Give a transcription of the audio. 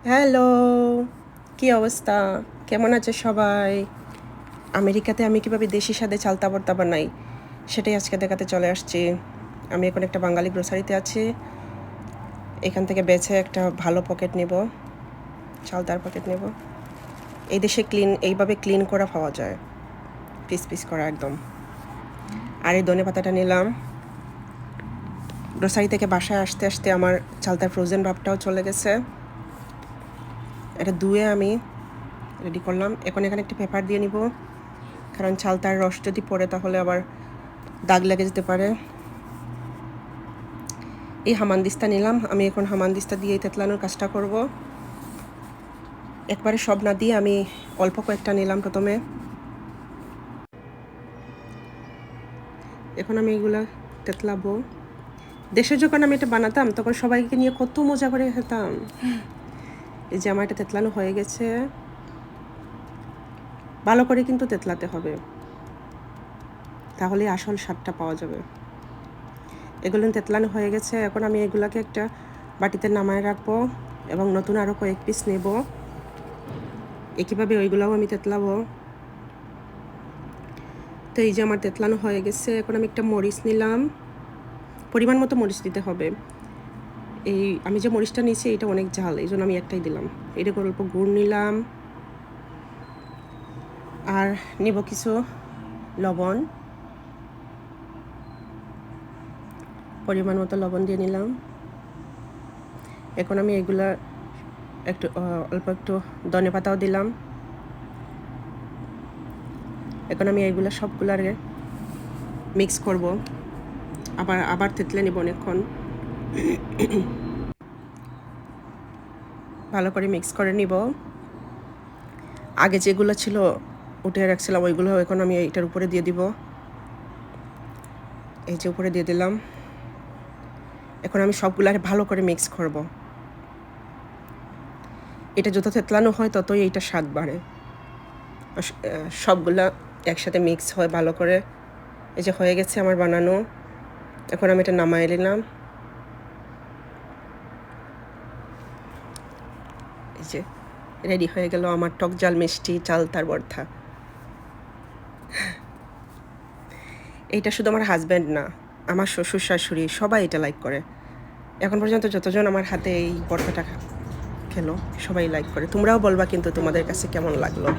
Hello, কি অবস্থা? কেমন আছে সবাই? আমেরিকাতে আমি কীভাবে দেশি স্বাদে চালতা ভর্তা বানাই সেটাই আজকে দেখাতে চলে আসছি। আমি এখন একটা বাঙালি গ্রোসারিতে আছি। এখান থেকে বেছে একটা ভালো পকেট নেব, চালতার পকেট নেব। এই দেশে এইভাবে ক্লিন করা পাওয়া যায়, পিস পিস করা একদম। আর এই ধনে পাতাটা নিলাম। গ্রোসারি থেকে বাসায় আসতে আসতে আমার চালতার ফ্রোজেন ভাবটাও চলে গেছে। এটা ধুয়ে আমি রেডি করলাম। এখন এখানে একটি পেপার দিয়ে নিব, কারণ চালতার রস যদি পড়ে তাহলে আবার দাগ লেগে যেতে পারে। এই হামানদিস্তা নিলাম। আমি এখন হামানদিস্তা দিয়ে তেতলানোর কাজটা করব। একবারে সব না দিয়ে আমি অল্প কয়েকটা নিলাম প্রথমে। এখন আমি এগুলা তেতলাবো। দেশে যখন আমি এটা বানাতাম তখন সবাইকে নিয়ে কত মজা করে খেতাম। এই যে আমার এটা তেতলানো হয়ে গেছে। ভালো করে কিন্তু তেতলাতে হবে, তাহলে আসল স্বাদটা পাওয়া যাবে। এগুলো তেতলানো হয়ে গেছে। এখন আমি এগুলাকে একটা বাটিতে নামায় রাখবো এবং নতুন আরও কয়েক পিস নেব। একইভাবে ওইগুলোও আমি তেতলাবো। তো এই যে আমার তেতলানো হয়ে গেছে। এখন আমি একটা মরিচ নিলাম, পরিমাণ মতো মরিচ দিতে হবে। এই আমি যে মরিচটা নিয়েছি এটা অনেক ঝাল, এই জন্য আমি একটাই দিলাম। এটা করে অল্প গুড় নিলাম, আর নেব কিছু লবণ, পরিমাণ মতো লবণ দিয়ে নিলাম। এখন আমি এগুলা একটু অল্প একটু ধনে পাতাও দিলাম। এখন আমি এইগুলো সবগুলারে মিক্স করব, আবার তেতলে নেব অনেকক্ষণ। ভালো করে মিক্স করে নিব। আগে যেগুলো ছিল উঠে রাখছিলাম ওইগুলো এখন আমি এটার উপরে দিয়ে দিব। এই যে উপরে দিয়ে দিলাম। এখন আমি সবগুলারে ভালো করে মিক্স করব। এটা যত তেতলানো হয় ততই এইটা স্বাদ বাড়ে। সবগুলা একসাথে মিক্স হয় ভালো করে। এই যে হয়ে গেছে আমার বানানো। এখন আমি এটা নামায় নিলাম। এই যে রেডি হয়ে গেল আমার টক ঝাল মিষ্টি চালতার ভর্তা। এইটা শুধু আমার হাজব্যান্ড না, আমার শ্বশুর শাশুড়ি সবাই এটা লাইক করে। এখন পর্যন্ত যতজন আমার হাতে এই ভর্তাটা খেলো সবাই লাইক করে। তোমরাও বলবা কিন্তু তোমাদের কাছে কেমন লাগলো।